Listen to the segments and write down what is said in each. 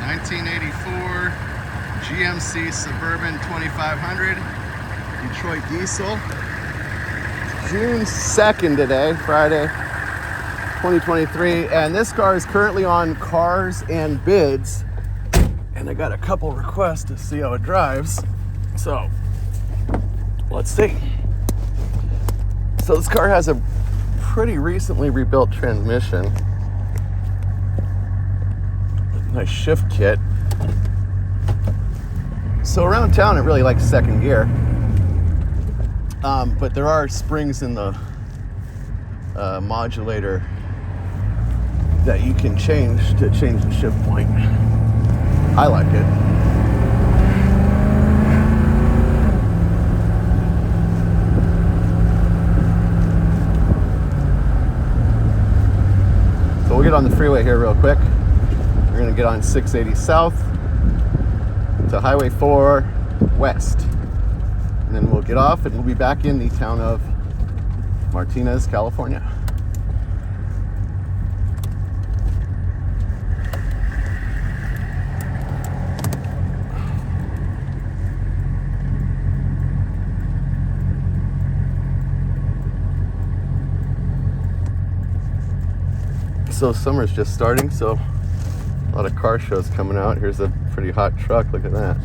1984 GMC Suburban 2500 Detroit diesel. June 2nd today, Friday, 2023, and this car is currently on Cars and Bids, and I got a couple requests to see how it drives, so let's see. So this car has a pretty recently rebuilt transmission, nice shift kit. So around town it really likes second gear, but there are springs in the modulator that you can change to change the shift point. I like it. So we'll get on the freeway here real quick. We're gonna get on 680 South to Highway 4 West. And then we'll get off and we'll be back in the town of Martinez, California. So summer's just starting, so a lot of car shows coming out. Here's a pretty hot truck, look at that.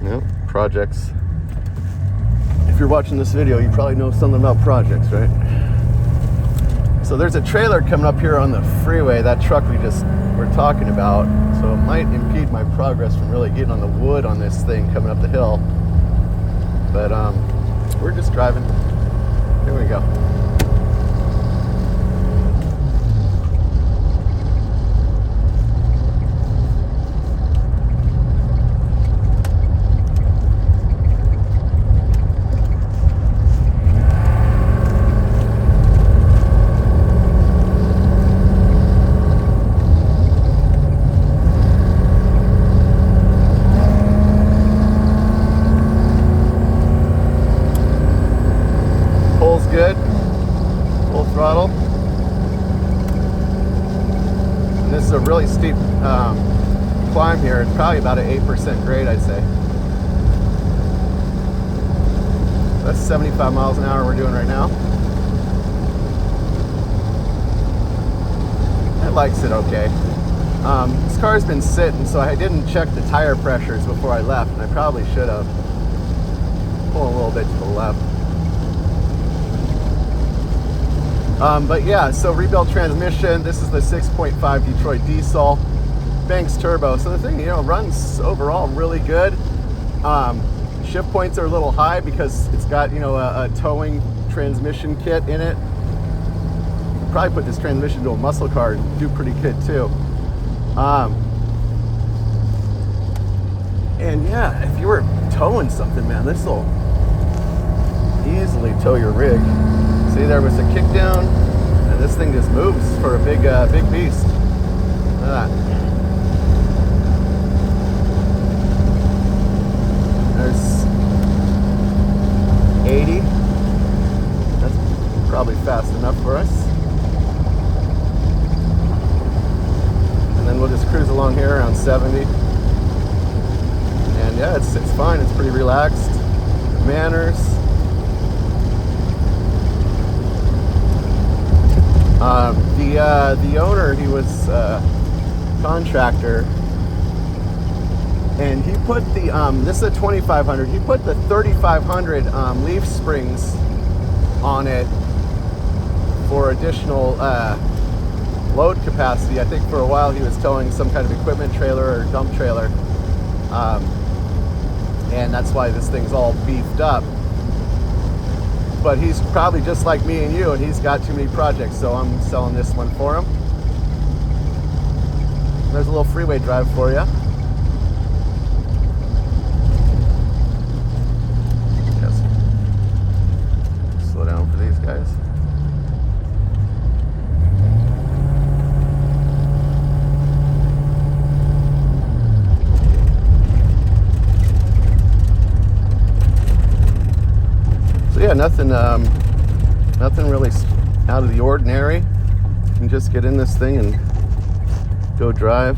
Yep, projects. If you're watching this video, you probably know something about projects, right? So there's a trailer coming up here on the freeway, that truck we just were talking about, so it might impede my progress from really getting on the wood on this thing coming up the hill. But we're just driving. Here we go. Good, full throttle. And this is a really steep climb here. It's probably about an 8% grade, I'd say. That's 75 miles an hour we're doing right now. It likes it okay. This car's been sitting, so I didn't check the tire pressures before I left, and I probably should have. Pull a little bit to the left. But yeah, so rebuilt transmission. This is the 6.5 Detroit diesel, Banks turbo. So the thing, runs overall really good. Shift points are a little high because it's got, a towing transmission kit in it. Probably put this transmission to a muscle car and do pretty good too. And yeah, if you were towing something, man, this will easily tow your rig. See, there was a kickdown, and this thing just moves for a big beast. Look at that. There's 80. That's probably fast enough for us. And then we'll just cruise along here around 70. And yeah, it's fine. It's pretty relaxed. Manners. The owner, he was a contractor, and he put the this is a 2500. He put the 3500 leaf springs on it for additional load capacity. I think for a while he was towing some kind of equipment trailer or dump trailer, and that's why this thing's all beefed up. But he's probably just like me and you, and he's got too many projects, so I'm selling this one for him. There's a little freeway drive for you. Yes. Slow down for these guys. So yeah, nothing really out of the ordinary. You can just get in this thing and go drive.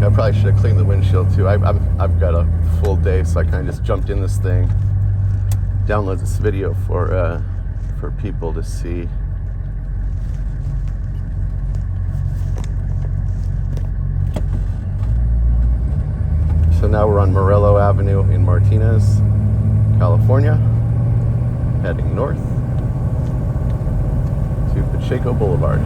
I probably should have cleaned the windshield too. I've got a full day, so I kind of just jumped in this thing, download this video for people to see. So now we're on Morello Avenue in Martinez, California, heading north to Pacheco Boulevard.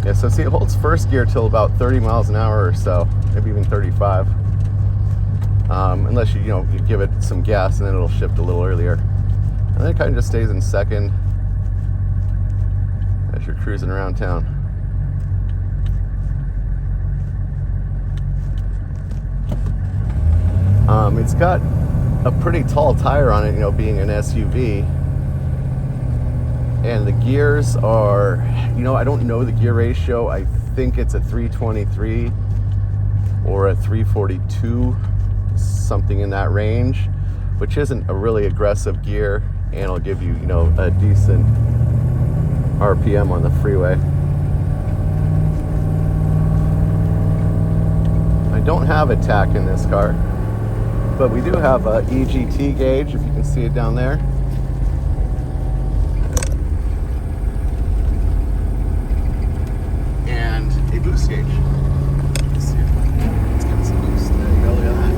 Yeah, so see, it holds first gear till about 30 miles an hour or so, maybe even 35. Unless you give it some gas, and then it'll shift a little earlier. And then it kind of just stays in second as you're cruising around town. It's got a pretty tall tire on it, being an SUV. And the gears are, I don't know the gear ratio. I think it's a 323 or a 342, something in that range, which isn't a really aggressive gear, and it'll give you, a decent RPM on the freeway. I don't have a tach in this car, but we do have a EGT gauge, if you can see it down there. And a boost gauge. Let's see if let's give it some boost. There you go, look at that.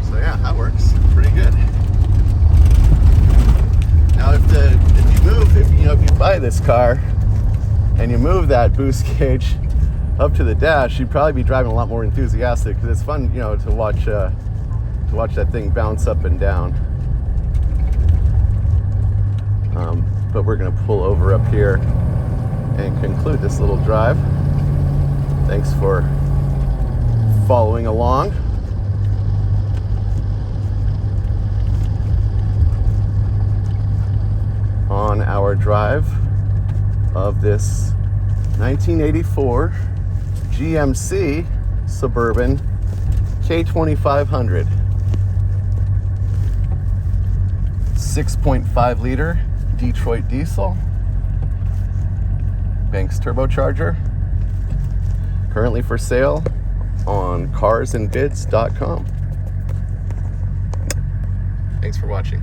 So yeah, that works pretty good. Now if you buy this car and you move that boost gauge up to the dash, you'd probably be driving a lot more enthusiastic, because it's fun, to watch that thing bounce up and down. But we're going to pull over up here and conclude this little drive. Thanks for following along. On our drive of this 1984 GMC Suburban K2500. 6.5 liter Detroit diesel, Banks turbocharger, currently for sale on carsandbids.com. Thanks for watching.